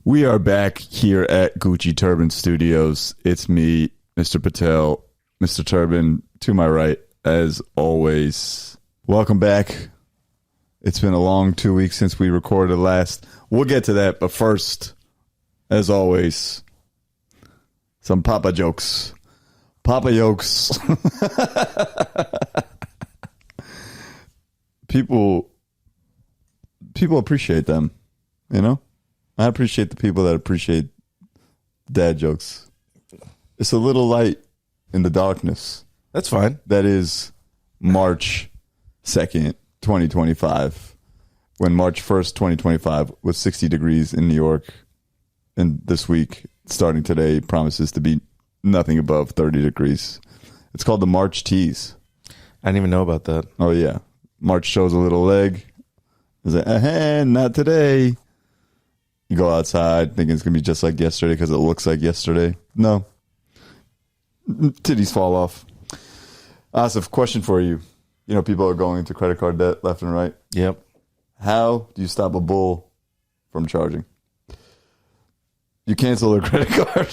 We are back here at Gucci Turban Studios. It's me, Mr. Patel, Mr. Turban, to my right, as always. Welcome back. It's been a long 2 weeks since we recorded last. We'll get to that, but first, as always, some Papa jokes. Papa jokes. People appreciate them, you know? I appreciate the people that appreciate dad jokes. It's a little light in the darkness. That's fine. That is March 2nd, 2025. When March 1st, 2025 was 60 degrees in New York. And this week, starting today, promises to be nothing above 30 degrees. It's called the March tease. I didn't even know about that. Oh, yeah. March shows a little leg. It's like, not today. You go outside thinking it's going to be just like yesterday because it looks like yesterday. No. Titties fall off. Asif, question for you. You know, people are going into credit card debt left and right. Yep. How do you stop a bull from charging? You cancel their credit card.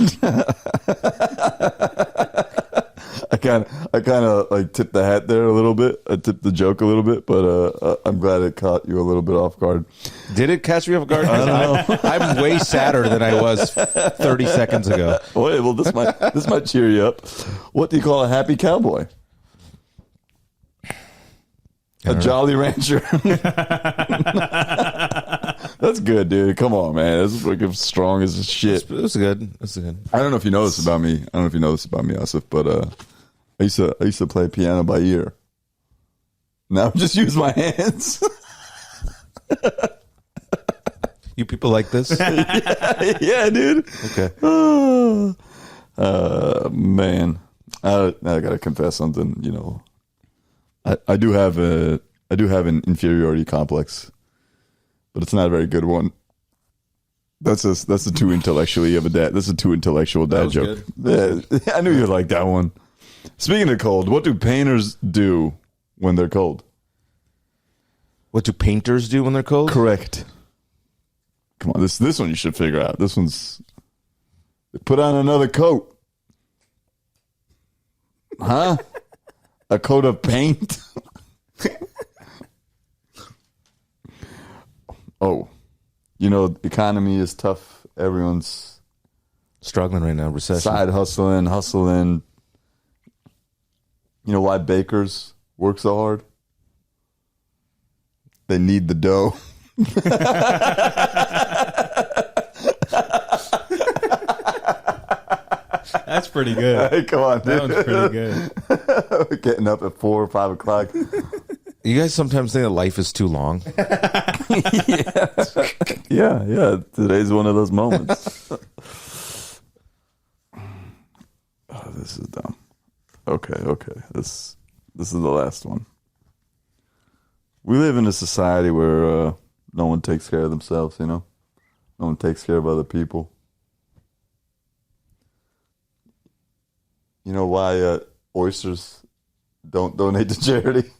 I kind of like tipped the hat there a little bit. I tipped the joke a little bit, but I'm glad it caught you a little bit off guard. Did it catch me off guard? I'm way sadder than I was 30 seconds ago. Wait, well, this might cheer you up. What do you call a happy cowboy? A Jolly Rancher. That's good, dude. Come on, man. That's fucking strong as shit. That's good. That's good. I don't know if you know this about me. Asif, but I used to play piano by ear. Now I just use my hands. You people like this? Yeah, dude. Okay. Man, I gotta confess something. You know, I do have an inferiority complex, but it's not a very good one. That's a too intellectually of a dad. That's a too intellectual dad joke. Yeah, I knew you'd like that one. Speaking of cold, what do painters do when they're cold? What do painters do when they're cold? Correct. Come on, this one you should figure out. This one's put on another coat. Huh? A coat of paint? Oh, you know, the economy is tough. Everyone's Struggling right now, recession. side hustling. You know why bakers work so hard? They need the dough. That's pretty good. Hey, come on, dude. That one's pretty good. Getting up at 4 or 5 o'clock. You guys sometimes think that life is too long? Yeah. Today's one of those moments. Oh, this is dumb. Okay. This is the last one. We live in a society where no one takes care of themselves, you know? No one takes care of other people. You know why oysters don't donate to charity?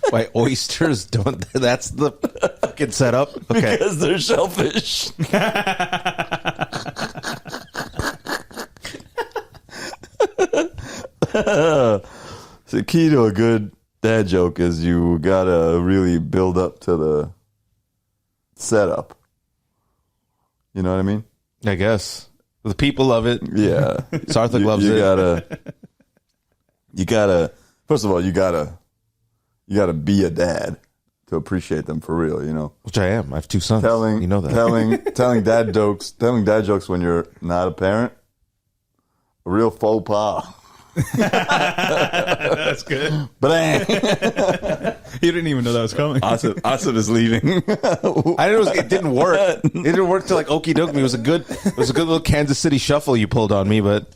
Why oysters don't? That's the fucking setup? Okay. Because they're shellfish. The key to a good dad joke is you gotta really build up to the setup. You know what I mean? I guess. The people love it. Yeah. Sarthak loves it. You gotta, first of all, you gotta be a dad to appreciate them for real, you know? Which I am. I have 2 sons. You know that. Telling dad jokes when you're not a parent, a real faux pas. That's good. But You didn't even know that was coming. Asif is leaving. I know it didn't work. It didn't work till like okie doke me. It was a good little Kansas City shuffle you pulled on me, but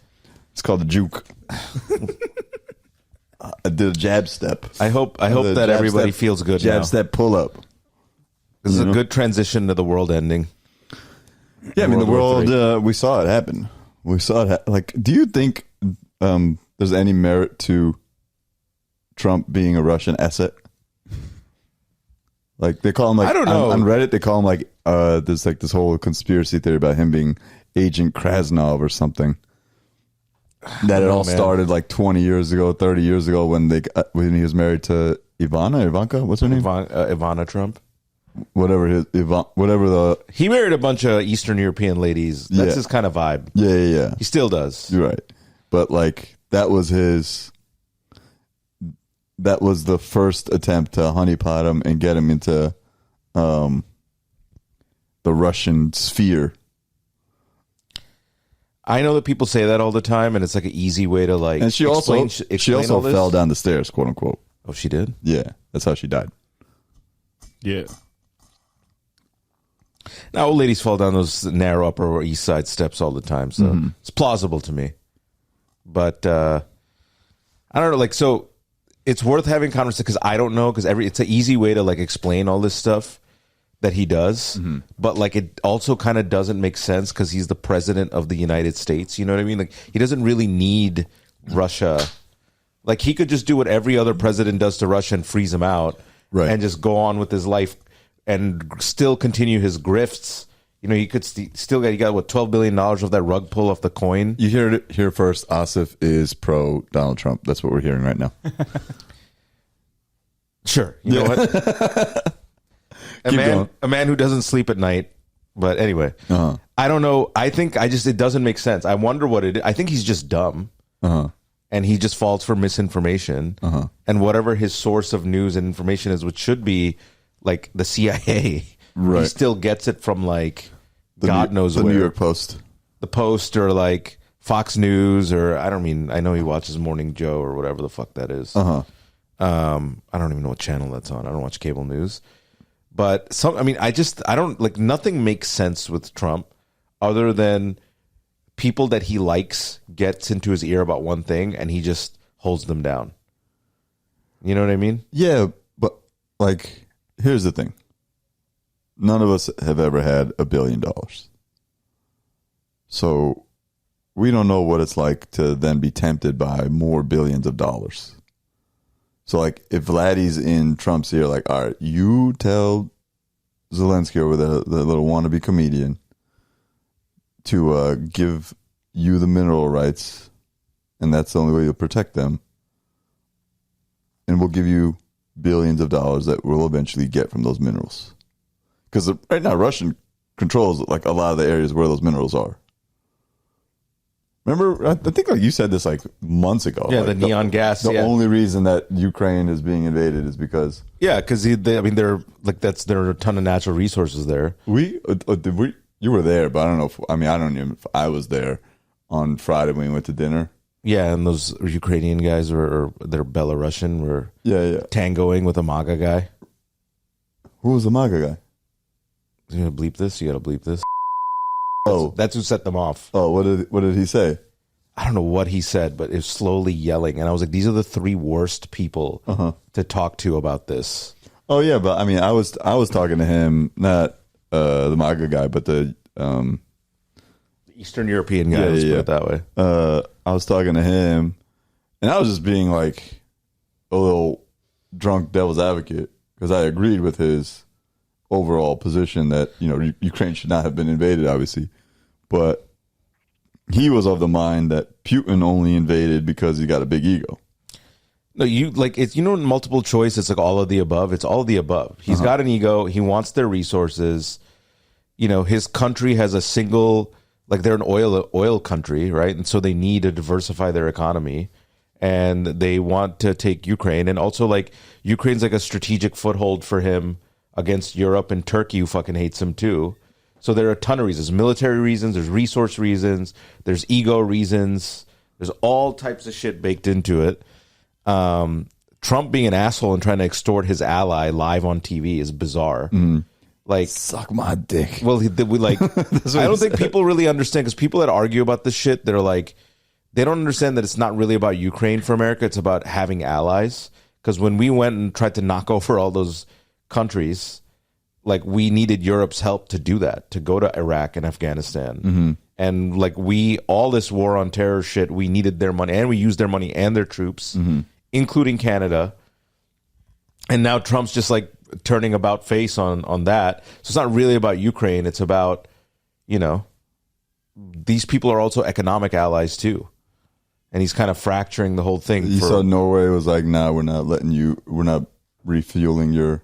It's called a juke. I did a jab step. I hope that everybody feels good now. Jab step pull up. This is a good transition to the world ending. Yeah, I mean, the World War world, we saw it happen. Like, do you think there's any merit to Trump being a Russian asset? Like, they call him, like, I don't know. On Reddit, they call him, like, there's like this whole conspiracy theory about him being Agent Krasnov or something. That it all started like 20 years ago, 30 years ago when he was married to Ivanka, what's her name? Ivana Trump. Whatever He married a bunch of Eastern European ladies. That's his kind of vibe. Yeah. He still does. You're right. But like that was the first attempt to honeypot him and get him into the Russian sphere. I know that people say that all the time, and it's like an easy way to like. And she also fell down the stairs, quote unquote. Oh, she did? Yeah, that's how she died. Yeah. Now, old ladies fall down those narrow Upper East Side steps all the time, so it's plausible to me. But I don't know, like, so it's worth having conversation because I don't know, because it's an easy way to like explain all this stuff that he does, but like it also kind of doesn't make sense because he's the president of the United States. You know what I mean? Like he doesn't really need Russia. Like he could just do what every other president does to Russia and freeze him out, right, and just go on with his life and still continue his grifts. You know, he could he got what, $12 billion of that rug pull off the coin. You heard it here first. Asif is pro Donald Trump. That's what we're hearing right now. Sure, you know what? A man who doesn't sleep at night. But anyway, I don't know. I think it doesn't make sense. I wonder what it is. I think he's just dumb. And he just falls for misinformation. And whatever his source of news and information is, which should be like the CIA, right, he still gets it from like God knows where. The New York Post. The Post or like Fox News or I know he watches Morning Joe or whatever the fuck that is. I don't even know what channel that's on. I don't watch cable news. But nothing makes sense with Trump other than people that he likes gets into his ear about one thing and he just holds them down. You know what I mean? Yeah, but like, here's the thing. None of us have ever had $1 billion. So we don't know what it's like to then be tempted by more billions of dollars. So, like, if Vladdy's in Trump's ear, like, all right, you tell Zelensky over the little wannabe comedian to give you the mineral rights, and that's the only way you'll protect them, and we'll give you billions of dollars that we'll eventually get from those minerals. Because right now, Russian controls, like, a lot of the areas where those minerals are. Remember, I think like you said this like months ago. Yeah, like the neon gas. The only reason that Ukraine is being invaded is because because there are a ton of natural resources there. You were there, but I don't know. I don't even. If I was there on Friday when we went to dinner. Yeah, and those Ukrainian guys they're Belarusian were tangoing with a MAGA guy. Who was the MAGA guy? You gonna bleep this? You gotta bleep this. That's who set them off. Oh, what did he say? I don't know what he said, but it was slowly yelling, and I was like, "These are the three worst people to talk to about this." Oh yeah, but I mean, I was talking to him, not the MAGA guy, but the Eastern European guy. Let's put it that way. I was talking to him, and I was just being like a little drunk devil's advocate because I agreed with his overall position that Ukraine should not have been invaded, obviously, but he was of the mind that Putin only invaded because he got a big ego. No, it's in multiple choice. It's like all of the above. It's all of the above. He's got an ego. He wants their resources. His country has a single, like they're an oil country, right? And so they need to diversify their economy, and they want to take Ukraine, and also like Ukraine's like a strategic foothold for him against Europe and Turkey, who fucking hates him too. So there are a ton of reasons. Military reasons, there's resource reasons, there's ego reasons, there's all types of shit baked into it. Trump being an asshole and trying to extort his ally live on TV is bizarre. Like, suck my dick. Well, I don't think people really understand, because people that argue about this shit, they're like, they don't understand that it's not really about Ukraine for America, it's about having allies. Because when we went and tried to knock over all those countries, like we needed Europe's help to do that, to go to Iraq and Afghanistan, and like all this war on terror shit, we needed their money, and we used their money and their troops, including Canada. And now Trump's just like turning about face on that. So it's not really about Ukraine. It's about, these people are also economic allies too. And he's kind of fracturing the whole thing. You saw Norway was like, nah, we're not refueling your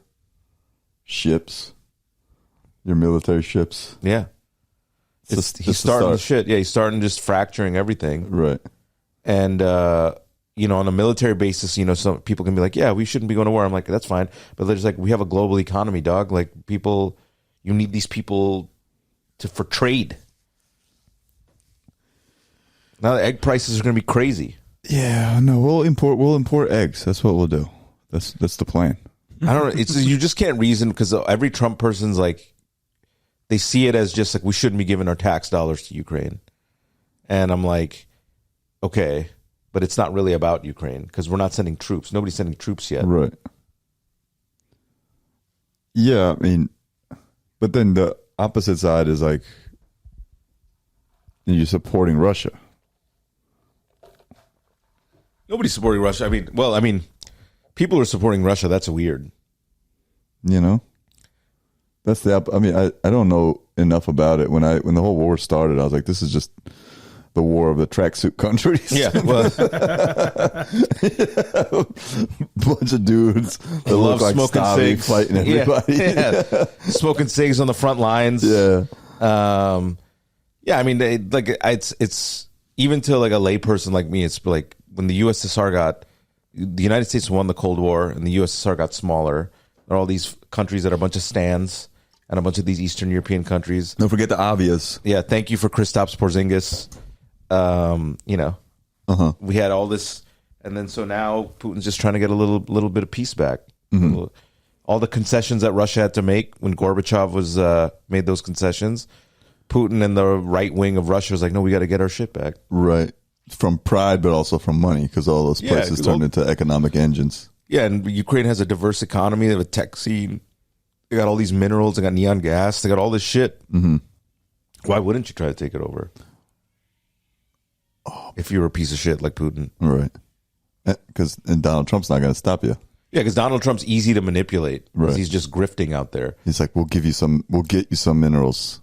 ships, your military ships. Yeah. He's starting shit. Yeah, he's starting just fracturing everything. Right. And, on a military basis, some people can be like, yeah, we shouldn't be going to war. I'm like, that's fine. But they're just like, we have a global economy, dog. Like, you need these people for trade. Now the egg prices are going to be crazy. Yeah, no, we'll import eggs. That's what we'll do. That's the plan. I don't know. You just can't reason because every Trump person's like, they see it as just like, we shouldn't be giving our tax dollars to Ukraine. And I'm like, okay, but it's not really about Ukraine because we're not sending troops. Nobody's sending troops yet. Right. Yeah, I mean, but then the opposite side is like, you're supporting Russia. Nobody's supporting Russia. I mean, people are supporting Russia. That's weird. That's I don't know enough about it. When the whole war started, I was like, this is just the war of the tracksuit countries. Yeah, well, bunch of dudes that look like smoking Stavi cigs, fighting everybody. Yeah. Smoking cigs on the front lines. Yeah. I mean, it's even to like a layperson like me, it's like when the the United States won the Cold War and the USSR got smaller. There are all these countries that are a bunch of stands and a bunch of these Eastern European countries. Don't forget the obvious. Yeah, thank you for Kristaps Porzingis. We had all this, and then so now Putin's just trying to get a little bit of peace back. Mm-hmm. All the concessions that Russia had to make when Gorbachev was made those concessions, Putin and the right wing of Russia was like, no, we got to get our shit back. Right. From pride, but also from money, because all those places turned into economic engines. Yeah, and Ukraine has a diverse economy. They have a tech scene. They got all these minerals. They got neon gas. They got all this shit. Mm-hmm. Why wouldn't you try to take it over? If you were a piece of shit like Putin. Right. Because Donald Trump's not going to stop you. Yeah, because Donald Trump's easy to manipulate. Right. He's just grifting out there. He's like, we'll get you some minerals.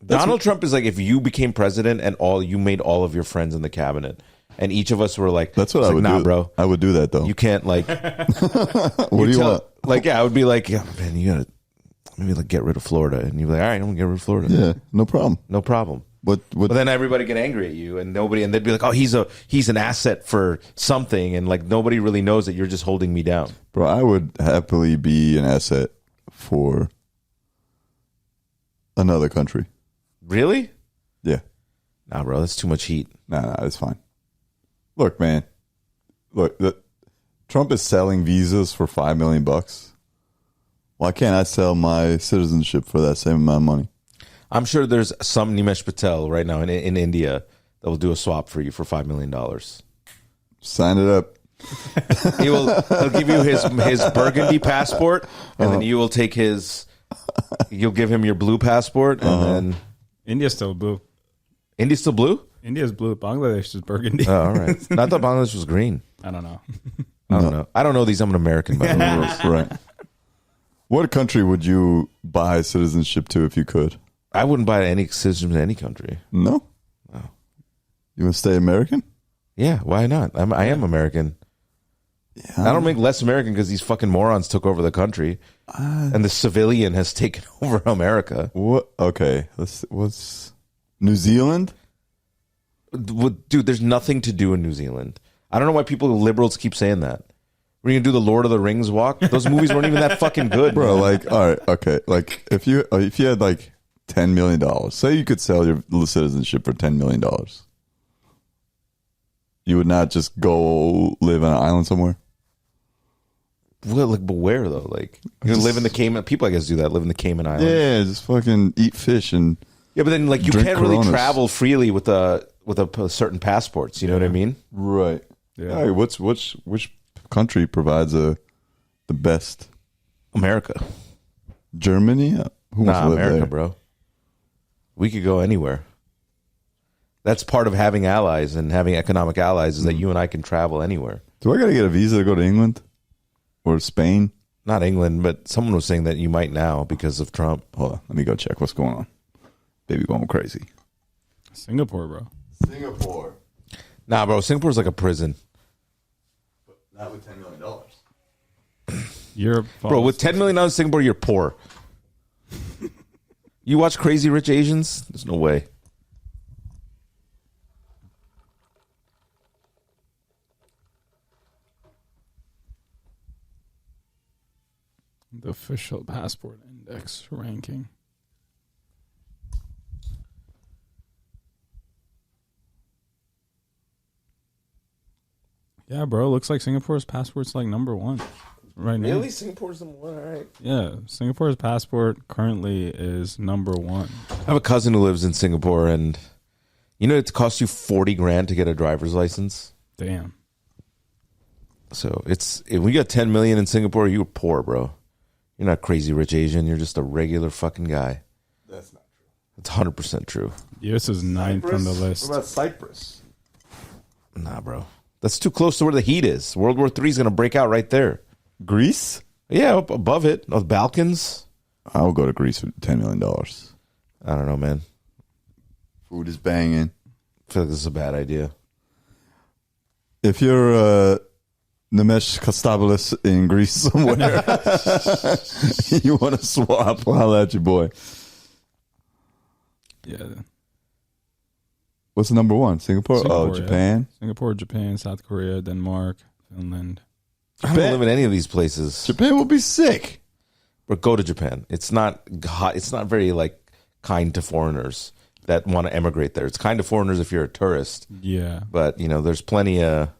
Donald Trump is like, if you became president and you made all of your friends in the cabinet, and each of us were like, that's what I would do, bro. I would do that though. You can't like. What do you want? Like, yeah, I would be like, yeah, man, you gotta maybe like get rid of Florida, and you'd be like, all right, I'm gonna get rid of Florida. Yeah, no problem. No problem. But then everybody get angry at you, and they'd be like, oh, he's an asset for something, and like nobody really knows that you're just holding me down. Bro, I would happily be an asset for another country. Really? Yeah. Nah, bro, that's too much heat. Nah, it's fine. Look, man. Trump is selling visas for $5 million. Why can't I sell my citizenship for that same amount of money? I'm sure there's some Nimesh Patel right now in India that will do a swap for you for $5 million. Sign it up. He'll give you his burgundy passport, and then you will take you'll give him your blue passport, and then India's still blue. India's still blue? India's blue. Bangladesh is burgundy. Oh, all right. I thought Bangladesh was green. I don't know. I don't know. I don't know these. I'm an American, by the way. Right. What country would you buy citizenship to if you could? I wouldn't buy any citizenship in any country. No? No. You want to stay American? Yeah, why not? I am American. Yeah, I don't make less American because these fucking morons took over the country, and the civilian has taken over America. What? Okay, what's New Zealand? Dude, there's nothing to do in New Zealand. I don't know why liberals keep saying that. We're gonna do the Lord of the Rings walk. Those movies weren't even that fucking good, bro. Man. Like, all right, okay. Like, if you had like $10 million, say you could sell your citizenship for $10 million, you would not just go live on an island somewhere. Well, like, but where though? Like, you live in the Cayman. People, I guess, do that. Live in the Cayman Islands. Yeah, just fucking eat fish and yeah. But then, like, you can't really Coronas. travel freely with a certain passports. You know what I mean? Right. Yeah. All right, which country provides the best? America. Germany? Who wants to live America, there? bro. We could go anywhere. That's part of having allies and having economic allies is that you and I can travel anywhere. Do I got to get a visa to go to England or Spain? not England, but someone was saying that you might now because of Trump. Hold on, let me go check what's going on. Baby going crazy. Singapore, bro. Singapore. Nah, bro, Singapore's like a prison. But not with $10 million. Europe, Bro, with $10 million in Singapore, you're poor. You watch Crazy Rich Asians? There's no way. the official passport index ranking. Yeah, bro. Looks like Singapore's passport's like number one right now. Really? Singapore's number one? All right. Yeah, Singapore's passport currently is number one. I have a cousin who lives in Singapore, and you know it costs you $40,000 to get a driver's license. Damn. So it's if we got 10 million in Singapore, you're poor, bro. You're not crazy rich Asian. You're just a regular fucking guy. That's not true. It's 100% true. Yours is ninth on the list. What about Cyprus? Nah, bro. That's too close to where the heat is. World War III is going to break out right there. Greece? Yeah, up above it. The Balkans. I'll go to Greece with $10 million. I don't know, man. Food is banging. I feel like this is a bad idea. If you're Nimesh Kostopoulos in Greece somewhere, you want to swap, holla at your boy. Yeah. What's the number one? Singapore? Singapore, Japan? Yeah. Singapore, Japan, South Korea, Denmark, Finland. I don't live in any of these places. Japan will be sick. But go to Japan. It's not hot. It's not very like kind to foreigners that want to emigrate there. It's kind to foreigners if you're a tourist. Yeah. But, you know, there's plenty of...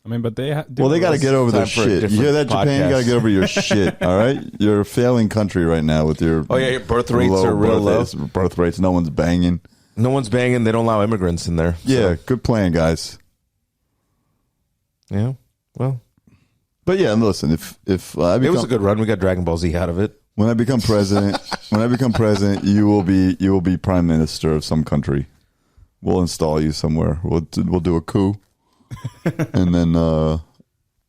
I mean, but they... Well, they got to get over their Time for a shit. You hear that, different Japan? You got to podcast. get over your shit, all right? You're a failing country right now with your... Oh, yeah, your birth rates are real low. Birth rates, no one's banging. No one's banging. They don't allow immigrants in there. Yeah, good plan, guys. Yeah. Well, But yeah, and listen, if I it was a become, good run. We got Dragon Ball Z out of it. when I become president, you will be prime minister of some country. We'll install you somewhere. We'll do a coup, and then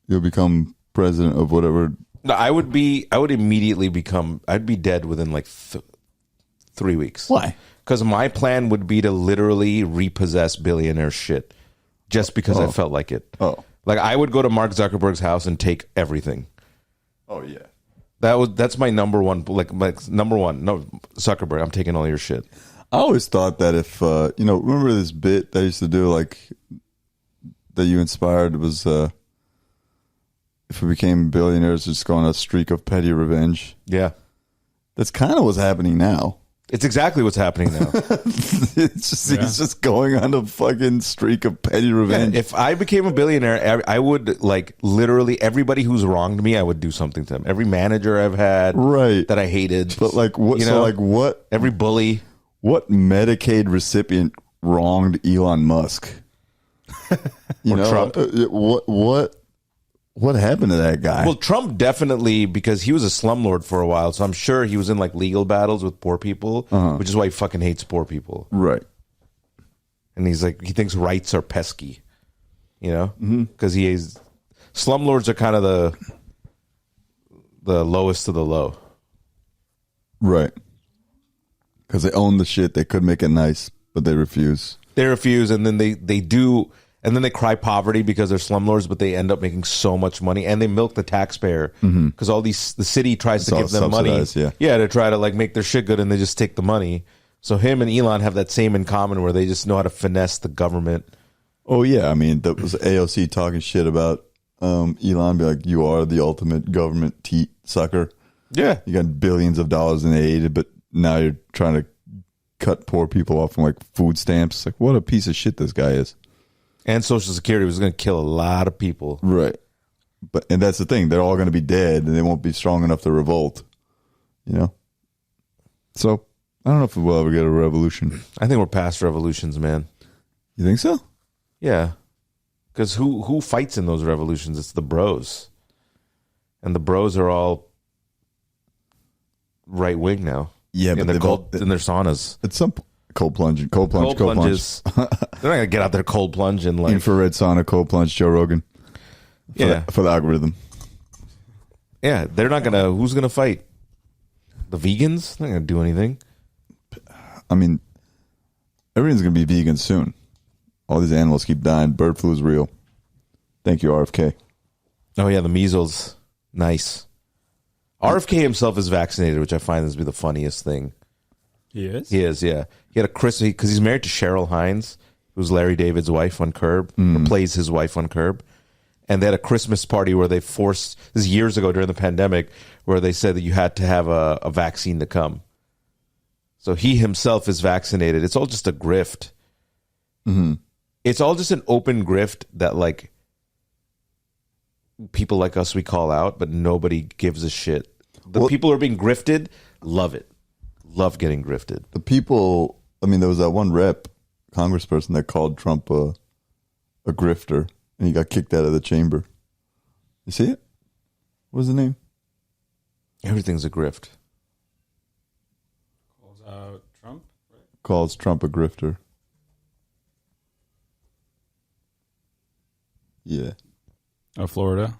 you'll become president of whatever. No, I would immediately become. I'd be dead within like 3 weeks. Why? Because my plan would be to literally repossess billionaire shit, just because I felt like it. Oh. Like I would go to Mark Zuckerberg's house and take everything. Oh yeah. That's my number one. Like my number one. No, Zuckerberg, I'm taking all your shit. I always thought that if remember this bit that I used to do, like that you inspired was if we became billionaires, just go on a streak of petty revenge. Yeah, That's kind of what's happening now. it's exactly what's happening now. He's just going on a fucking streak of petty revenge. If I became a billionaire, I would like literally everybody who's wronged me, I would do something to them. Every manager I've had, Right. that I hated, But like what? You So know? like what? every bully. What Medicaid recipient wronged Elon Musk? You Or know Trump. What happened to that guy? Well, Trump definitely, because he was a slumlord for a while, so I'm sure he was in like legal battles with poor people, which is why he fucking hates poor people. right. And he's like, he thinks rights are pesky, you know, because he is. Slumlords are kind of the lowest of the low. Right. Because they own the shit. They could make it nice, but they refuse. They refuse, and then they do, and then they cry poverty because they're slumlords, but they end up making so much money, and they milk the taxpayer because the city tries to all give them money, subsidized, yeah. to try to like make their shit good, and they just take the money. So him and Elon have that same in common, where they just know how to finesse the government. Oh, yeah. I mean, that was AOC talking shit about Elon. Be like, you are the ultimate government teat sucker. Yeah, You got billions of dollars in aid, but now you're trying to cut poor people off from like food stamps. Like, what a piece of shit this guy is. and Social Security was going to kill a lot of people. Right. And that's the thing. They're all going to be dead and they won't be strong enough to revolt. You know? So, I don't know if we'll ever get a revolution. I think we're past revolutions, man. You think so? Yeah, because who fights in those revolutions? It's the bros, and the bros are all right wing now. Yeah, in but their they've all- in their saunas, At some cold plunge. cold plunges. They're not gonna get out there cold plunge and like Infrared sauna, cold plunge, Joe Rogan. For yeah. the algorithm. Yeah, they're not gonna. Who's gonna fight? The vegans? They're not gonna do anything. I mean, everything's gonna be vegan soon. All these animals keep dying. Bird flu is real. Thank you, RFK. Oh yeah, the measles. Nice. RFK himself is vaccinated, which I find to be the funniest thing. He is? He is, yeah. He had a Christmas, because he's married to Cheryl Hines, who's Larry David's wife on Curb, or plays his wife on Curb. And they had a Christmas party where they forced, this is years ago during the pandemic, where they said that you had to have a vaccine to come. So he himself is vaccinated. It's all just a grift. Mm-hmm. It's all just an open grift that, like, people like us, we call out, but nobody gives a shit. The people who are being grifted love it. Love getting grifted. The people, I mean, there was that one congressperson that called Trump a grifter, and he got kicked out of the chamber. You see it? What was the name? Everything's a grift. Calls out Trump, right? Calls Trump a grifter. Yeah. Oh, Florida.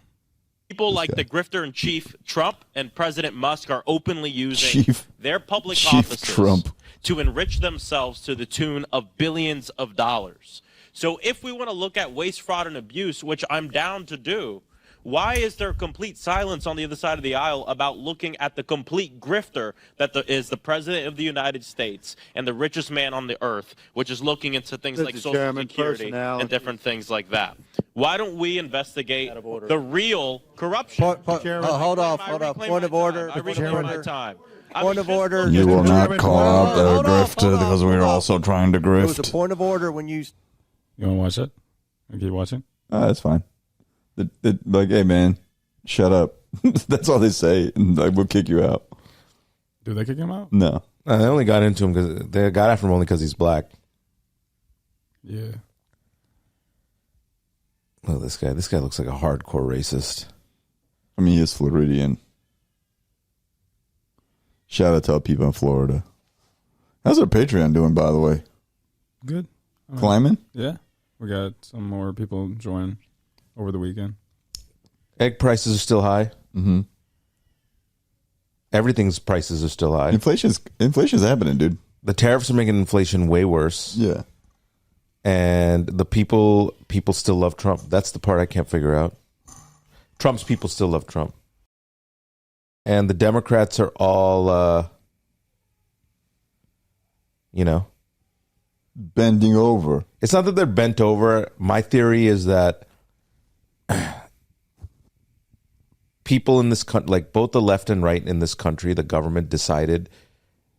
People like the grifter in chief Trump and President Musk are openly using their public offices to enrich themselves to the tune of billions of dollars. So if we want to look at waste, fraud, and abuse, which I'm down to do, why is there complete silence on the other side of the aisle about looking at the complete grifter that is the President of the United States and the richest man on the earth, which is looking into things like Social Security and different things like that? Why don't we investigate the real corruption? Hold off. Point of order. I reclaim my time. Point of order. You will not call out the grifter because we're also trying to It was a grift. point of order when you... You want to watch it? You keep watching? That's fine. Like, hey, man, shut up. That's all they say. And like, we'll kick you out. Do they kick him out? No. They only got into him because they got after him only because he's black. Yeah. Oh, this guy looks like a hardcore racist. I mean, he is Floridian. Shout out to all people in Florida. How's our Patreon doing, by the way? Good. Climbing? Yeah. We got some more people join over the weekend. Egg prices are still high. Mm-hmm. Everything's prices are still high. Inflation's happening, dude. The tariffs are making inflation way worse. Yeah. And the people still love Trump. That's the part I can't figure out. Trump's people still love Trump. And the Democrats are all, Bending over. It's not that they're bent over. My theory is that people in this country, like both the left and right in this country, the government decided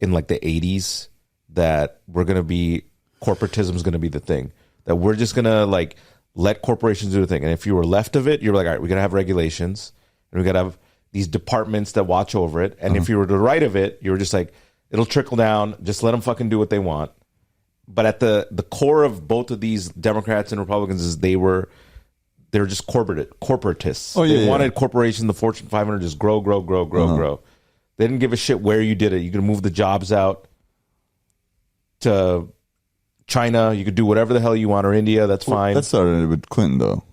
in like the 80s that corporatism is going to be the thing. That we're just going to like let corporations do the thing. And if you were left of it, you're like, all right, we're going to have regulations and we got to have these departments that watch over it. And if you were to the right of it, you were just like, it'll trickle down. Just let them fucking do what they want. But at the core of both of these Democrats and Republicans is they were just corporatists. Oh, yeah, they wanted corporations, the Fortune 500, just grow. They didn't give a shit where you did it. You could move the jobs out to China. You could do whatever the hell you want, or India. That's fine. That started with Clinton, though.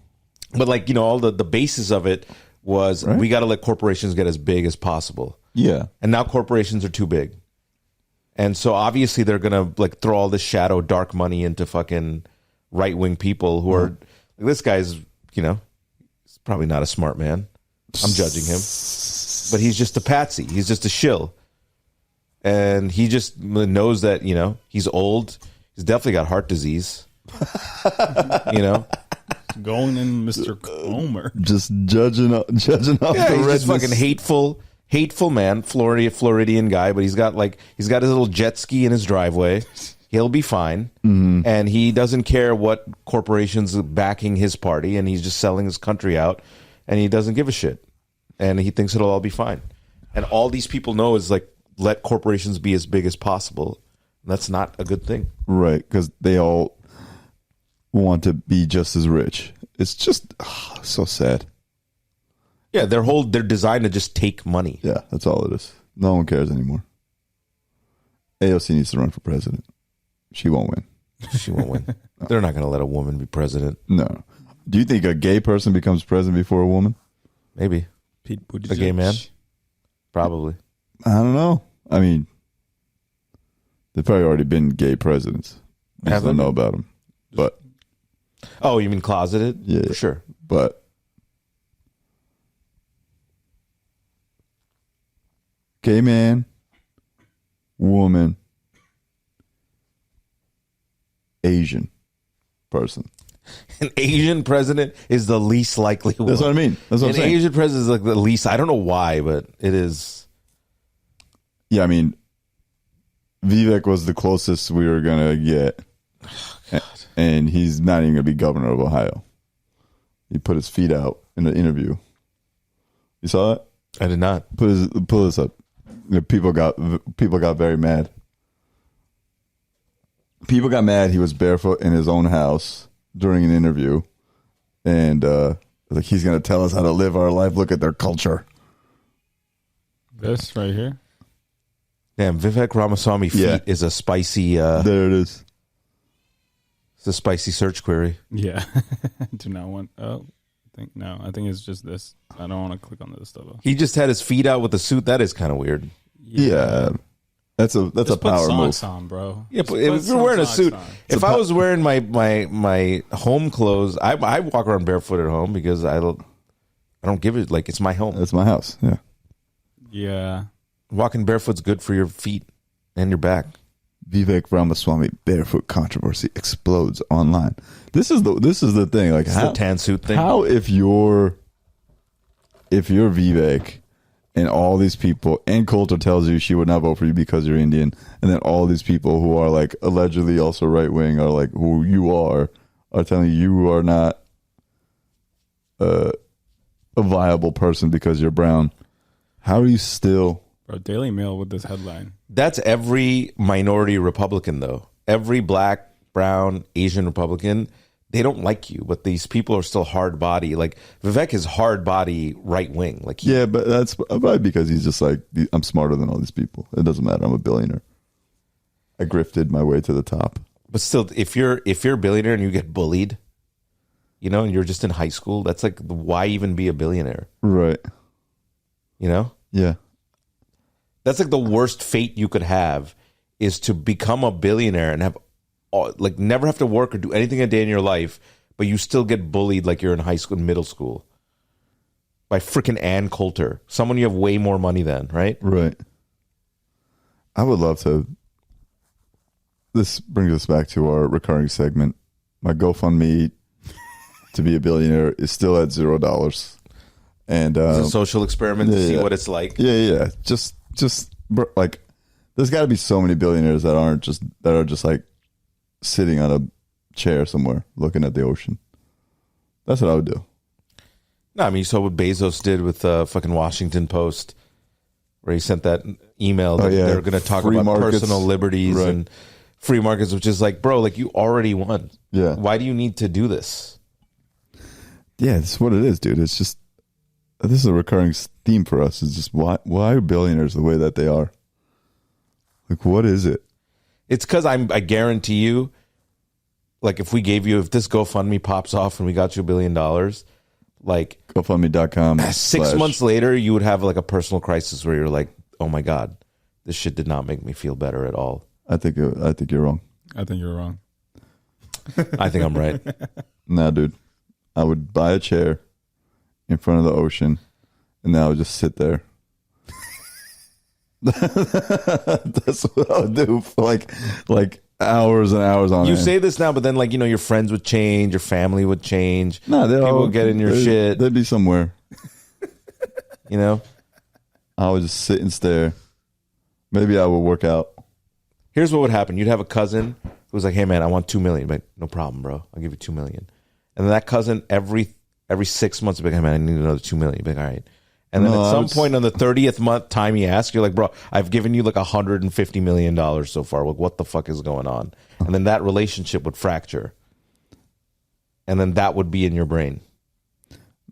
But like, all the basis of it was we got to let corporations get as big as possible. Yeah. And now corporations are too big. And so obviously they're going to like throw all this shadow dark money into fucking right-wing people who are, like, this guy's, he's probably not a smart man. I'm judging him. But he's just a patsy. He's just a shill. And he just knows that, he's old. He's definitely got heart disease. Going in Mr. Comer. Just judging off Yeah, the he's just redness. fucking hateful man, Floridian guy, but he's got his little jet ski in his driveway. He'll be fine. Mm-hmm. And he doesn't care what corporations are backing his party, and he's just selling his country out, and he doesn't give a shit. And he thinks it'll all be fine. And all these people know is like, let corporations be as big as possible. That's not a good thing. Right, because they all want to be just as rich. It's just so sad. Yeah, they're designed to just take money. Yeah, that's all it is. No one cares anymore. AOC needs to run for president. She won't win. She won't win. They're not going to let a woman be president. No. Do you think a gay person becomes president before a woman? Maybe. Pete Buttigieg. A gay man? Probably. I don't know. I mean, they've probably already been gay presidents. I just don't know about them. But oh, you mean closeted? Yeah, for sure. But gay man, woman, Asian person. An Asian president is the least likely one. That's what I mean. That's what I'm saying. An Asian president is like the least. I don't know why, but it is. Yeah, I mean, Vivek was the closest we were gonna get, and he's not even gonna be governor of Ohio. He put his feet out in the interview. You saw it? I did not. Pull this up. People got very mad. People got mad. He was barefoot in his own house during an interview, and like he's gonna tell us how to live our life. Look at their culture. This right here. Damn, Vivek Ramaswamy feet is a spicy. There it is. It's a spicy search query. Yeah. Do not want. Oh, I think it's just this. I don't want to click on this stuff. He just had his feet out with a suit. That is kind of weird. Yeah. That's a Just power put move. socks on, bro. Yeah, but if you're wearing a suit, if I was wearing my home clothes, I walk around barefoot at home because I don't give it, like, it's my home. That's my house. Yeah. Yeah. Walking barefoot's good for your feet and your back. Vivek Ramaswamy barefoot controversy explodes online. This is the thing. Like It's the tan suit thing. How if you're Vivek and all these people and Coulter tells you she would not vote for you because you're Indian, and then all these people who are like allegedly also right wing are like who you are telling you are not a viable person because you're brown. How are you still? Bro, Daily Mail with this headline. That's every minority Republican, though. Every black, brown, Asian Republican, they don't like you, but these people are still hard body. Like Vivek is hard body right wing. Like Yeah, but that's probably because he's just like, I'm smarter than all these people. It doesn't matter. I'm a billionaire. I grifted my way to the top. But still, if you're a billionaire and you get bullied, and you're just in high school, that's like, why even be a billionaire? Right. Yeah. That's like the worst fate you could have, is to become a billionaire and have like never have to work or do anything a day in your life, but you still get bullied like you're in high school and middle school by freaking Ann Coulter, someone you have way more money than, right? Right. I would love to. This brings us back to our recurring segment. My GoFundMe to be a billionaire is still at $0. And it's a social experiment to see what it's like. Yeah. Just like, there's got to be so many billionaires that are just like sitting on a chair somewhere looking at the ocean. That's what I would do. No, I mean, you saw what Bezos did with fucking Washington Post, where he sent that email that they're going to talk free about markets, personal liberties and free markets, which is like, bro, like you already won. Yeah. Why do you need to do this? Yeah, that's what it is, dude. It's just, this is a recurring theme for us. It's just why are billionaires the way that they are? Like, what is it? It's because I guarantee you, like if this GoFundMe pops off and we got you $1 billion, like GoFundMe.com. 6 months later, you would have like a personal crisis where you're like, oh my God, this shit did not make me feel better at all. I think you're wrong. I think you're wrong. I think I'm right. Nah, dude. I would buy a chair in front of the ocean, and then I would just sit there. That's what I would do for like hours and hours on You end. say this now, but then like, your friends would change, your family would change. No, people would get in your shit. They'd be somewhere. I would just sit and stare. Maybe I would work out. Here's what would happen. You'd have a cousin who was like, hey man, I want $2 million. But no problem, bro. I'll give you $2 million. And then that cousin every 6 months would be like, hey man, I need another $2 million. You'd be like, all right. And then at some point on the 30th month time you ask, you're like, bro, I've given you like $150 million so far. Like, what the fuck is going on? And then that relationship would fracture. And then that would be in your brain.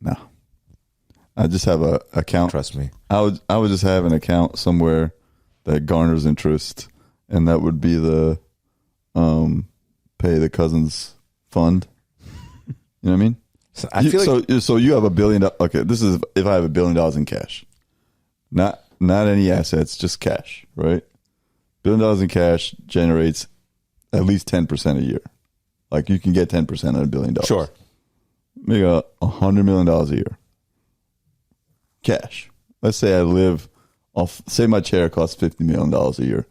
No. I just have a account. Trust me. I would just have an account somewhere that garners interest, and that would be the pay the cousins fund. You know what I mean? So I feel like so you have $1 billion. Okay, this is if I have $1 billion in cash, not any assets, just cash, right? $1 billion in cash generates at least 10% a year. Like you can get 10% on $1 billion. Sure. Make $100 million a year. Cash. Let's say I live off. Say my chair costs $50 million a year.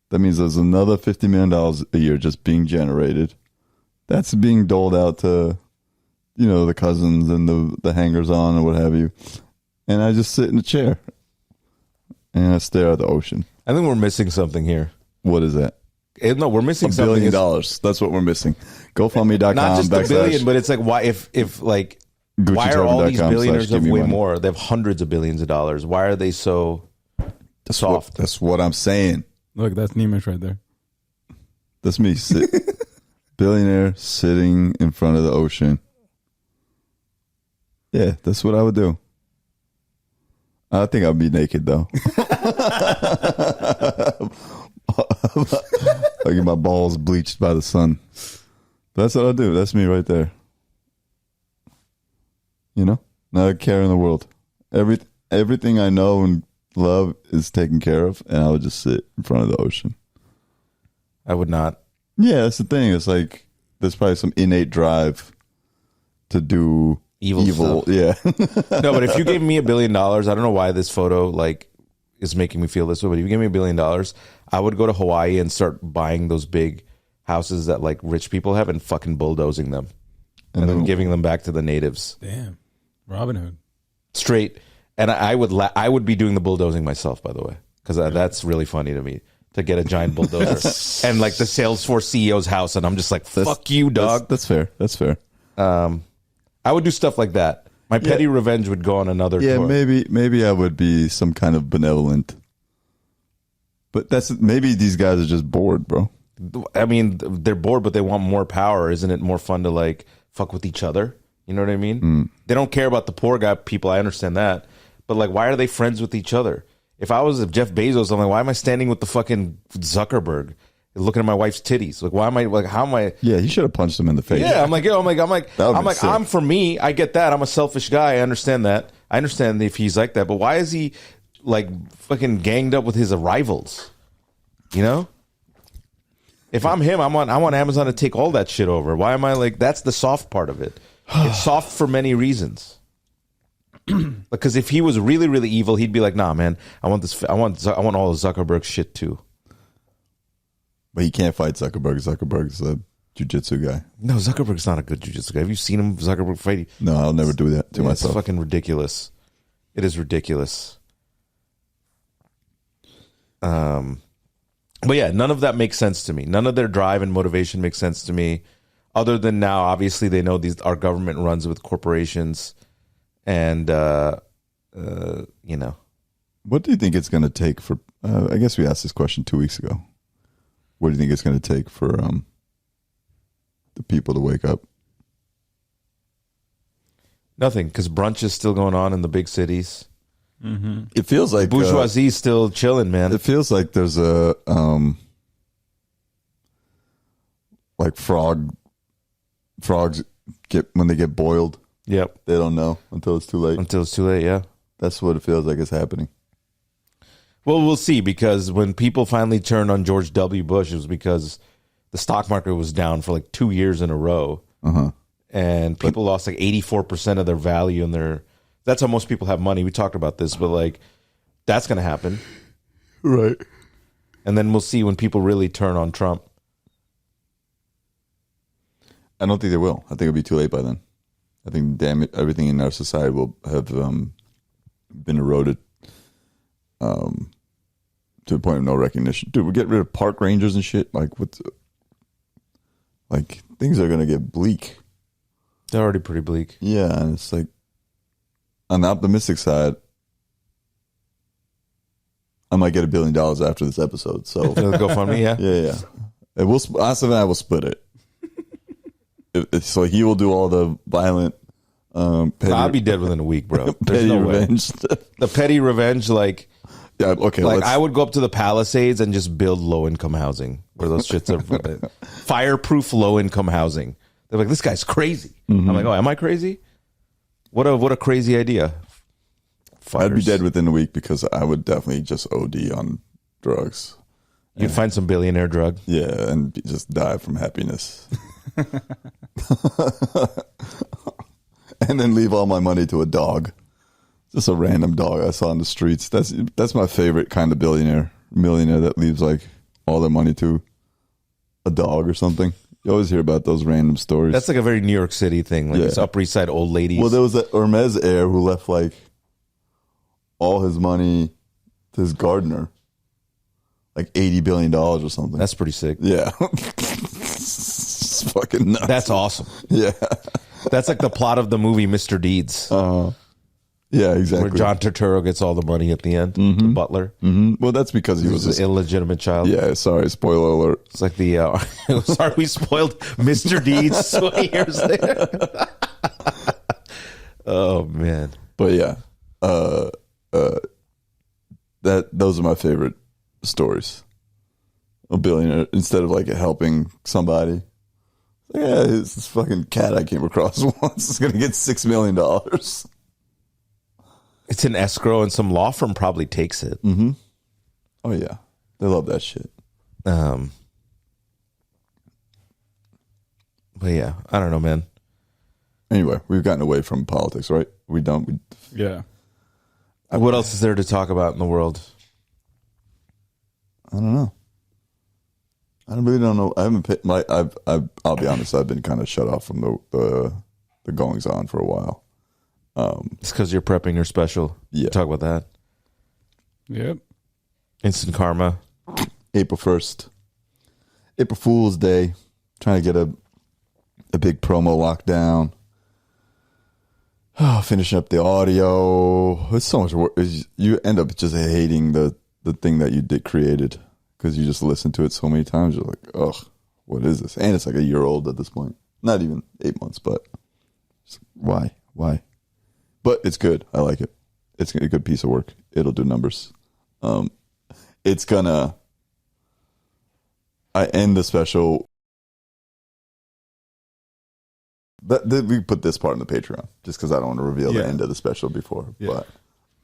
That means there's another $50 million a year just being generated. That's being doled out to, the cousins and the hangers on or what have you. And I just sit in a chair and I stare at the ocean. I think we're missing something here. What is that? No, we're missing $1 billion. something. That's what we're missing. GoFundMe.com. Not just a billion, but it's like why if like why are all these billionaires have way more? They have hundreds of billions of dollars. Why are they so soft? That's what I'm saying. Look, that's Nimesh right there. That's me. Billionaire sitting in front of the ocean. Yeah, that's what I would do. I think I'd be naked though. I get my balls bleached by the sun. That's what I do. That's me right there. Not a care in the world. Everything I know and love is taken care of, and I would just sit in front of the ocean. I would not. Yeah, that's the thing. It's like there's probably some innate drive to do evil. Stuff. Yeah. No, but if you gave me $1 billion, I don't know why this photo is making me feel this way, but if you gave me $1 billion, I would go to Hawaii and start buying those big houses that like rich people have and fucking bulldozing them and then giving them back to the natives. Damn, Robin Hood. Straight. And I would be doing the bulldozing myself, by the way, because that's really funny to me to get a giant bulldozer and like the Salesforce CEO's house, and I'm just like, fuck you, dog. That's fair. That's fair. I would do stuff like that. My petty revenge would go on another tour. Maybe I would be some kind of benevolent. But maybe these guys are just bored, bro. I mean, they're bored, but they want more power. Isn't it more fun to like fuck with each other? You know what I mean? They don't care about the poor guy people. I understand that. But like, why are they friends with each other? If I was Jeff Bezos, I'm like, why am I standing with the fucking Zuckerberg, looking at my wife's titties? Like, why am I like? How am I? Yeah, he should have punched him in the face. Yeah, I'm for me. I get that. I'm a selfish guy. I understand that. I understand if he's like that. But why is he like fucking ganged up with his rivals? If I'm him, I want Amazon to take all that shit over. Why am I like? That's the soft part of it. It's soft for many reasons. Because if he was really, really evil, he'd be like, "Nah, man, I want this. I want all the Zuckerberg shit too." But he can't fight Zuckerberg. Zuckerberg's a jiu-jitsu guy. No, Zuckerberg's not a good jiu-jitsu guy. Have you seen him, Zuckerberg, fight? No, I'll never do that to myself. It's fucking ridiculous. It is ridiculous. But yeah, none of that makes sense to me. None of their drive and motivation makes sense to me. Other than now, obviously, they know our government runs with corporations, and What do you think it's going to take for? I guess we asked this question 2 weeks ago. What do you think it's going to take for the people to wake up? Nothing, because brunch is still going on in the big cities. Mm-hmm. It feels like bourgeoisie is still chilling, man. It feels like there's a like frogs when they get boiled. Yep, they don't know until it's too late. Yeah, that's what it feels like is happening. Well, we'll see, because when people finally turned on George W. Bush, it was because the stock market was down for like 2 years in a row, and people lost like 84% of their value in their. That's how most people have money. We talked about this, but like that's going to happen, right? And then we'll see when people really turn on Trump. I don't think they will. I think it'll be too late by then. I think everything in our society will have been eroded to the point of no recognition. Dude, we get rid of park rangers and shit. Like things are gonna get bleak. They're already pretty bleak. Yeah, and it's like on the optimistic side, I might get $1 billion after this episode. So GoFundMe, yeah. And Asif and I will split it. So he will do all the violent. I'll be dead within a week, bro. There's petty no revenge. The petty revenge, like. Yeah, okay. Like I would go up to the Palisades and just build low income housing where those shits are fireproof low income housing. They're like, this guy's crazy. I'm like, oh, am I crazy? What a crazy idea. I'd be dead within a week because I would definitely just OD on drugs. You'd find some billionaire drug. Yeah, and just die from happiness. And then leave all my money to a dog. Just a random dog I saw in the streets. That's my favorite kind of millionaire that leaves like all their money to a dog or something. You always hear about those random stories. That's like a very New York City thing. Like this Upper East Side old ladies. Well, there was that Hermes heir who left like all his money to his gardener. Like $80 billion or something. That's pretty sick. Yeah. It's fucking nuts. That's awesome. Yeah. That's like the plot of the movie Mr. Deeds. Yeah, exactly. Where John Turturro gets all the money at the end, the butler. Well, that's because he was an illegitimate child. Yeah, sorry, spoiler alert. It's like the sorry we spoiled Mr. Deeds 20 years later. Oh man. But yeah, those are my favorite stories. A billionaire, instead of like helping somebody. Yeah, this fucking cat I came across once is gonna get $6 million. It's an escrow, and some law firm probably takes it. Mm-hmm. Oh yeah, they love that shit. But yeah, I don't know, man. Anyway, we've gotten away from politics, right? We don't. Yeah. What else is there to talk about in the world? I don't know. I really don't know. I haven't paid I'll be honest. I've been kind of shut off from the goings on for a while. It's because you're prepping your special. Yeah. Talk about that. Yep. Instant karma. April 1st. April Fool's Day. Trying to get a big promo lockdown. Oh, finishing up the audio. It's so much work. You end up just hating the thing that you created because you just listen to it so many times. You're like, ugh, what is this? And it's like a year old at this point. Not even 8 months, but why? But it's good. I like it. It's a good piece of work. It'll do numbers. It's gonna. I end the special. We put this part in the Patreon just because I don't want to reveal the end of the special before. Yeah.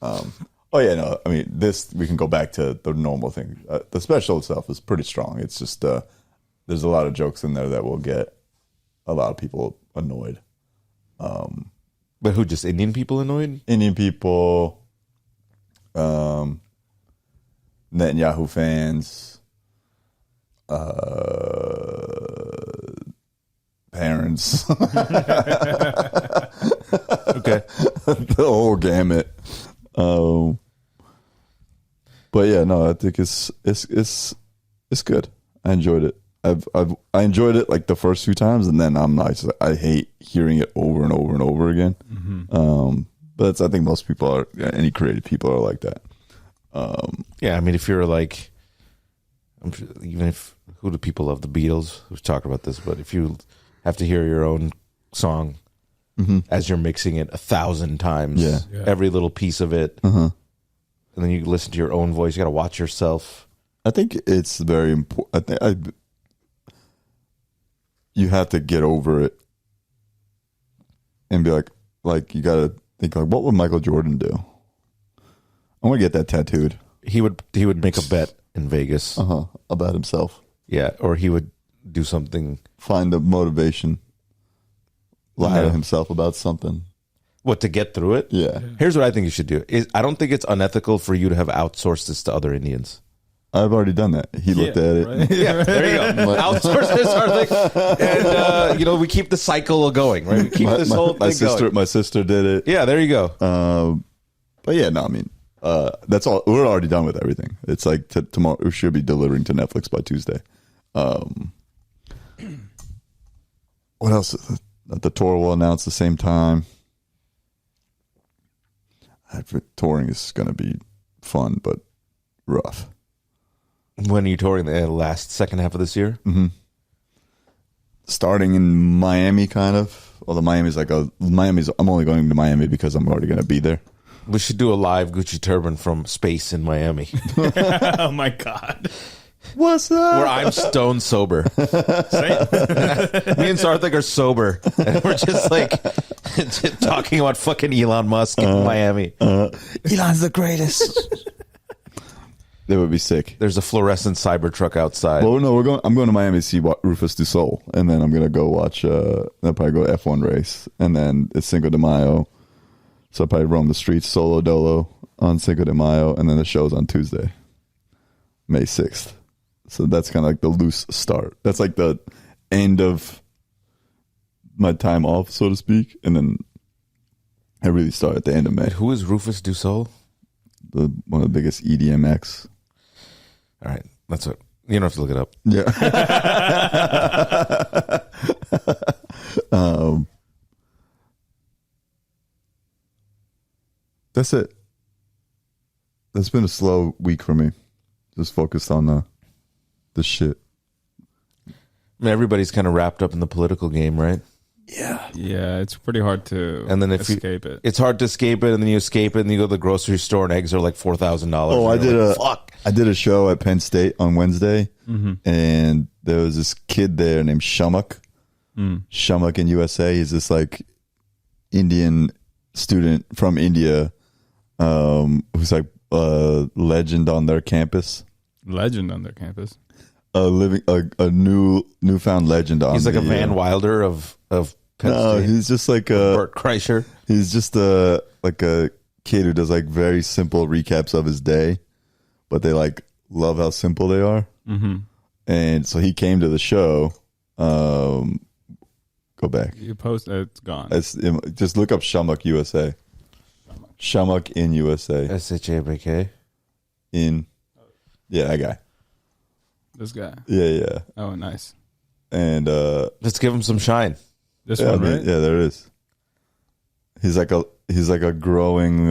But I mean, this we can go back to the normal thing. The special itself is pretty strong. It's just there's a lot of jokes in there that will get a lot of people annoyed. But who, just Indian people annoyed? Indian people, Netanyahu fans, parents. Okay. The whole gamut. But yeah, no, I think it's good. I enjoyed it. I enjoyed it like the first few times, and then I hate hearing it over and over and over again. Mm-hmm. But I think most people are, any creative people are like that. Yeah, I mean, if you're like, even if who do people love? The Beatles. We've talked about this, but if you have to hear your own song as you're mixing it 1,000 times, every little piece of it, and then you listen to your own voice, you got to watch yourself. I think it's very important. You have to get over it and be like you got to think like, what would Michael Jordan do? I want to get that tattooed. He would make a bet in Vegas about himself. Yeah, or he would do something. Find the motivation. Lie to himself about something. What, to get through it? Yeah. Here's what I think you should do. I don't think it's unethical for you to have outsourced this to other Indians. I've already done that. He looked at it. Right? Yeah, there you go. Outsource this sort of thing. And, we keep the cycle going, right? We keep this whole thing going. My sister did it. Yeah, there you go. But yeah, no, I mean, that's all. We're already done with everything. It's like tomorrow. We should be delivering to Netflix by Tuesday. What else? The tour will announce the same time. Touring is going to be fun, but rough. When are you touring? The second half of this year? Mm-hmm. Starting in Miami, kind of. Well, Miami's I'm only going to Miami because I'm already going to be there. We should do a live Gucci Turban from space in Miami. Oh my God. What's up? Where I'm stone sober. Me and Sarthik are sober. And we're just like talking about fucking Elon Musk in Miami. Elon's the greatest. That would be sick. There's a fluorescent Cybertruck outside. Well, no, I'm going to Miami to see Rufus Du Sol, and then I'm gonna go watch. I'll probably go to F1 race, and then it's Cinco de Mayo, so I'll probably roam the streets solo dolo on Cinco de Mayo, and then the show's on Tuesday, May 6th. So that's kind of like the loose start. That's like the end of my time off, so to speak, and then I really start at the end of May. Who is Rufus Du Sol? One of the biggest EDM acts. All right, that's it. You don't have to look it up. Yeah. That's it. That's been a slow week for me. Just focused on the shit. I mean, everybody's kind of wrapped up in the political game, right? Yeah, it's pretty hard to and then if escape it. It's hard to escape it, and then you escape it, and then you go to the grocery store, and eggs are like $4,000. Oh, I did a show at Penn State on Wednesday, and there was this kid there named Shamak. Shamak in USA. He's this like Indian student from India, who's like a legend on their campus. Legend on their campus. A newfound legend on. He's like a Van Wilder of Penn State. He's just like a Bert Kreischer. He's just like a kid who does like very simple recaps of his day, but they like love how simple they are. And so he came to the show. Go back. You post it's gone. Just look up Shamak USA. Shamak in USA. SHABK. Yeah, that guy. This guy. Yeah. Oh, nice. And let's give him some shine. This one, right? Yeah, there it is. He's like a growing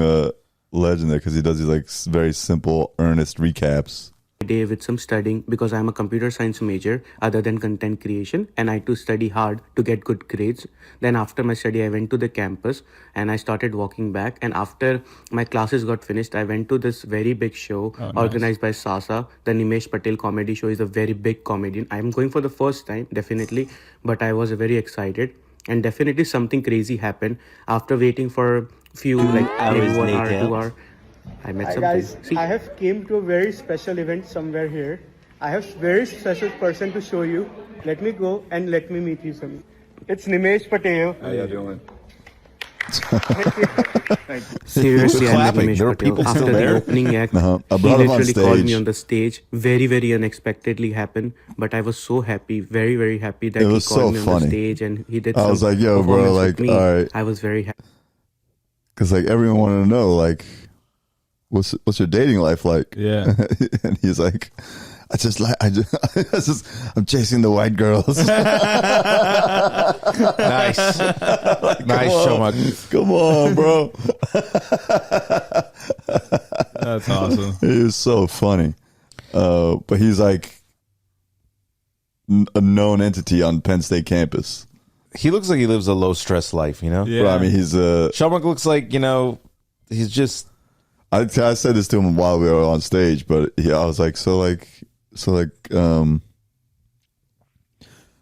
legend there because he does these like very simple, earnest recaps. Day with some studying because I'm a computer science major other than content creation, and I had to study hard to get good grades. Then after my study I went to the campus and I started walking back, and after my classes got finished I went to this very big show organized by Sasa. The Nimesh Patel comedy show. Is a very big comedian. I'm going for the first time definitely, but I was very excited, and definitely something crazy happened after waiting for a few like maybe 1 hour 2 hour. I met some guys, I have came to a very special event somewhere here. I have very special person to show you. Let me go and let me meet you some. It's Nimesh Patel. How you doing? Seriously, I met Nimesh There are Patel. people still After the there? opening act, I he brought him on literally called me stage. on the stage. Very, very unexpectedly happened, but I was so happy, very, very happy that It he was called so me on funny. the stage and he did. I was like, yo, bro, performance like, with me. all right. I was very happy. Because like everyone wanted to know like, what's your dating life like? Yeah. And he's like, I'm chasing the white girls. Nice. Nice, Shamak. Come on, bro. That's awesome. He was so funny. But he's like a known entity on Penn State campus. He looks like he lives a low stress life, you know? Yeah. Bro, I mean, he's Shamak looks like, he's just. I said this to him while we were on stage, but I was like, so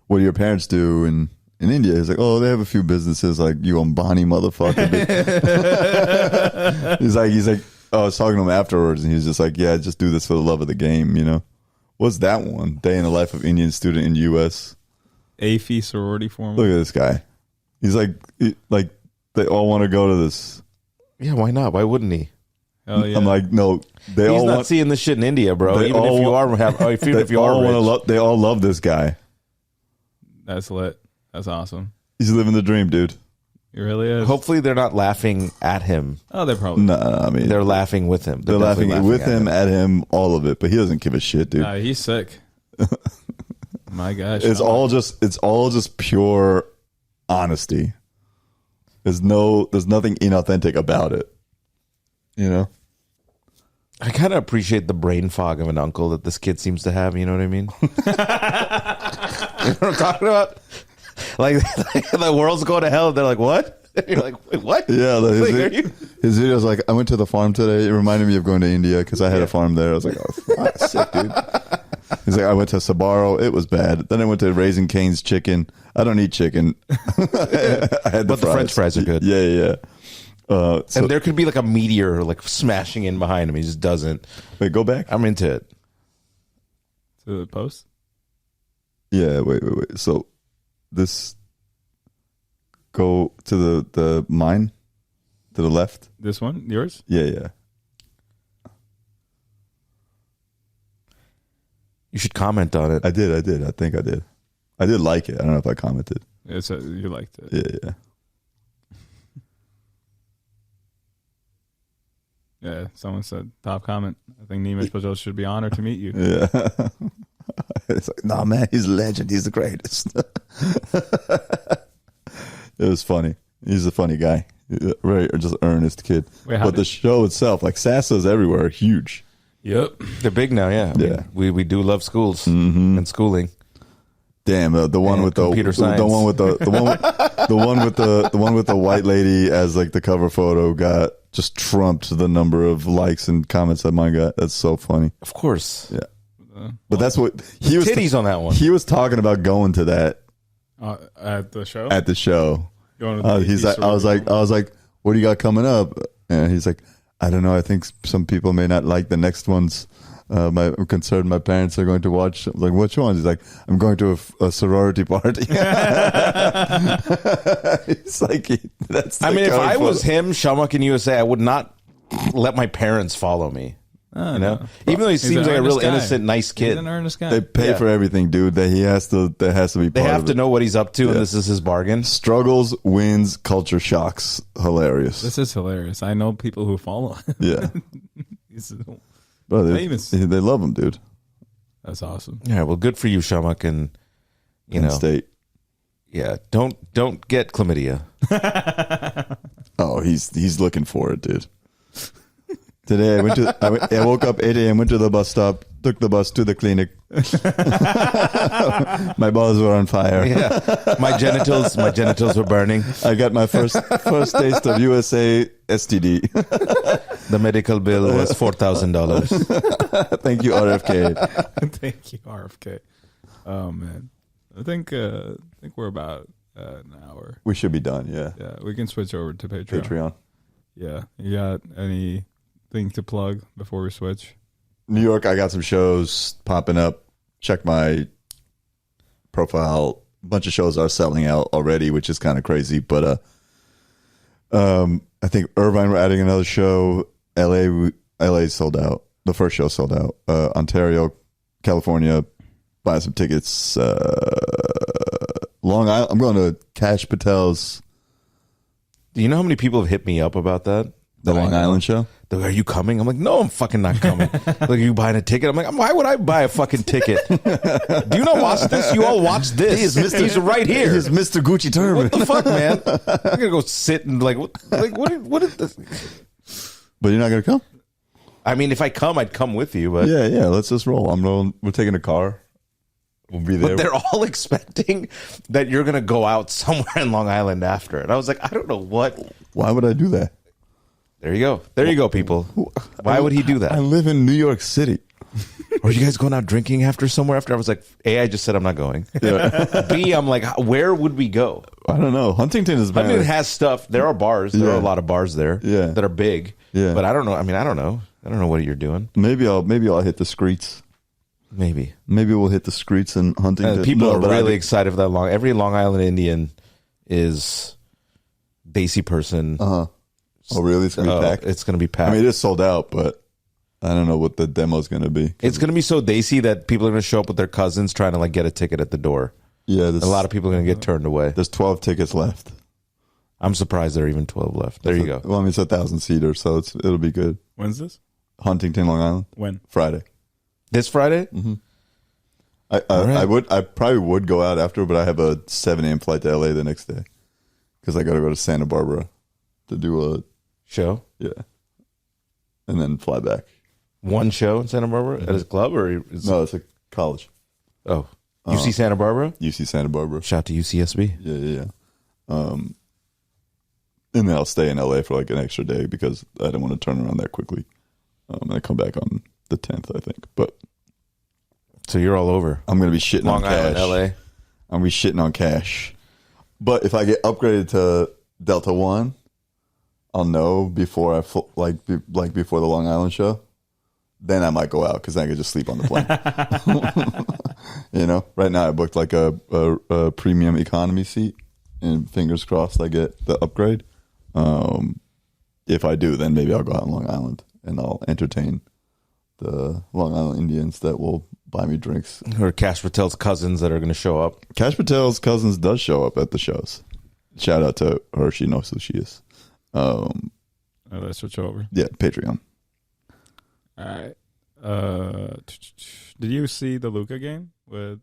what do your parents do in India? He's like, oh, they have a few businesses, like you Ambani motherfucker. he's like, I was talking to him afterwards, and he was just like, yeah, I just do this for the love of the game, you know? What's that one? Day in the life of Indian student in U.S. AFI sorority form. Look at this guy. He's like they all want to go to this. Yeah, why not? Why wouldn't he? Hell yeah. I'm like, no, they He's all not want. seeing this shit in India, bro. They Even all if you want- are, even if you are rich. They all love this guy. That's lit. That's awesome. He's living the dream, dude. It really is. Hopefully, they're not laughing at him. Oh, they're probably. No, I mean, They're laughing with him. they're definitely laughing with him, at him, all of it. But he doesn't give a shit, dude. Nah, he's sick. My gosh. It's all just pure honesty. There's nothing inauthentic about it. You know? I kind of appreciate the brain fog of an uncle that this kid seems to have. You know what I mean? You know what I'm talking about? Like the world's going to hell. They're like, what? You're like, wait, what? Yeah, Like, are you- his video's like, I went to the farm today. It reminded me of going to India because I had a farm there. I was like, oh, sick, dude. He's like, I went to Sbarro. It was bad. Then I went to Raising Cane's Chicken. I don't eat chicken. I had But the French fries are good. Yeah. And there could be like a meteor like smashing in behind him. He just doesn't. Wait, go back. I'm into it. To the post? Yeah, wait. So this go to the mine to the left. This one? Yours? Yeah. You should comment on it. I did. I think I did. I did like it. I don't know if I commented. You liked it. Yeah. Yeah, someone said, top comment. I think Nimesh Patel should be honored to meet you. Yeah. It's like, nah, man, he's a legend. He's the greatest. It was funny. He's a funny guy. Very just earnest kid. But the show itself, like Sasso's everywhere, huge. Yep. They're big now, yeah. I mean, we do love schools and schooling. Damn, the one with computer science. the one with the one with the white lady as like the cover photo got just trumped the number of likes and comments that mine got. That's so funny. Of course. Yeah. But that's what he was titties on that one. He was talking about going to that at the show. At the show, he's like, I was like, what do you got coming up? And he's like, I don't know. I think some people may not like the next ones. I'm concerned my parents are going to watch. I'm like, which ones? He's like, I'm going to a sorority party. It's like, that's. I mean, if I was him, Shamak in USA, I would not let my parents follow me. You know, even though he seems like a real innocent, nice kid. He's an earnest guy. They pay for everything, dude. That he has to. That has to be. They have to know what he's up to, and this is his bargain. Struggles, wins, culture shocks. Hilarious. This is hilarious. I know people who follow him. Yeah. He's Bro, famous. They love him, dude. That's awesome. Yeah, well, good for you, Shamak, and you know, State. Yeah, don't get chlamydia. Oh, he's looking for it, dude. Today I woke up 8 a.m., went to the bus stop, took the bus to the clinic. My balls were on fire. Yeah. My genitals were burning. I got my first taste of USA STD. The medical bill was $4,000. Thank you, RFK. Thank you, RFK. Oh man, I think we're about an hour. We should be done. Yeah. Yeah, we can switch over to Patreon. Yeah, you got anything to plug before we switch? New York, I got some shows popping up. Check my profile. A bunch of shows are selling out already, which is kind of crazy. But I think Irvine, we're adding another show. LA sold out. The first show sold out. Ontario, California, buy some tickets. Long Island, I'm going to Cash Patel's. Do you know how many people have hit me up about that? The Long Island show? They're like, are you coming? I'm like, no, I'm fucking not coming. Like, are you buying a ticket? I'm like, why would I buy a fucking ticket? Do you not watch this? You all watch this. He's right here. He's Mr. Gucci Turban. What the fuck, man? I'm going to go sit and what is this? But you're not going to come? I mean, if I come, I'd come with you. But Yeah, let's just roll. We're taking a car. We'll be there. But they're all expecting that you're going to go out somewhere in Long Island after. And I was like, I don't know what. Why would I do that? There you go. There you go, people. Why would he do that? I live in New York City. Are you guys going out drinking somewhere after? I was like, A, I just said I'm not going. Yeah. B, I'm like, where would we go? I don't know. Huntington is bad. Huntington has stuff. There are bars. There are a lot of bars there that are big. Yeah. But I don't know. I mean, I don't know. I don't know what you're doing. Maybe I'll hit the streets. Maybe we'll hit the streets in Huntington. People are really excited for that. Every Long Island Indian is Desi person. Oh, really? It's going to be packed? It's going to be packed. I mean, it is sold out, but I don't know what the demo's going to be. It's going to be so Desi that people are going to show up with their cousins trying to like get a ticket at the door. Yeah. A lot of people are going to get turned away. There's 12 tickets left. I'm surprised there are even 12 left. There you go. Well, I mean, it's 1,000-seater, so it'll be good. When's this? Huntington, Long Island. When? Friday. This Friday? Mm-hmm. I probably would go out after, but I have a 7 a.m. flight to LA the next day because I got to go to Santa Barbara to do a show. Yeah, and then fly back. One show in Santa Barbara at his club, or no? It's a college. Oh, UC Santa Barbara. UC Santa Barbara. Shout out to UCSB. Yeah. And then I'll stay in LA for like an extra day because I don't want to turn around that quickly. And I come back on the 10th, I think. But So you're all over. I'm gonna be shitting Long on cash. Island, LA. I'm gonna be shitting on cash. But if I get upgraded to Delta One, I'll know before I before the Long Island show. Then I might go out because then I could just sleep on the plane. You know, right now I booked like a premium economy seat, and fingers crossed I get the upgrade. If I do, then maybe I'll go out on Long Island and I'll entertain the Long Island Indians that will buy me drinks. Or Cash Patel's cousins that are going to show up. Cash Patel's cousins does show up at the shows. Shout out to her. She knows who she is. Let's switch over. Yeah, Patreon. All right. Did you see the Luka game with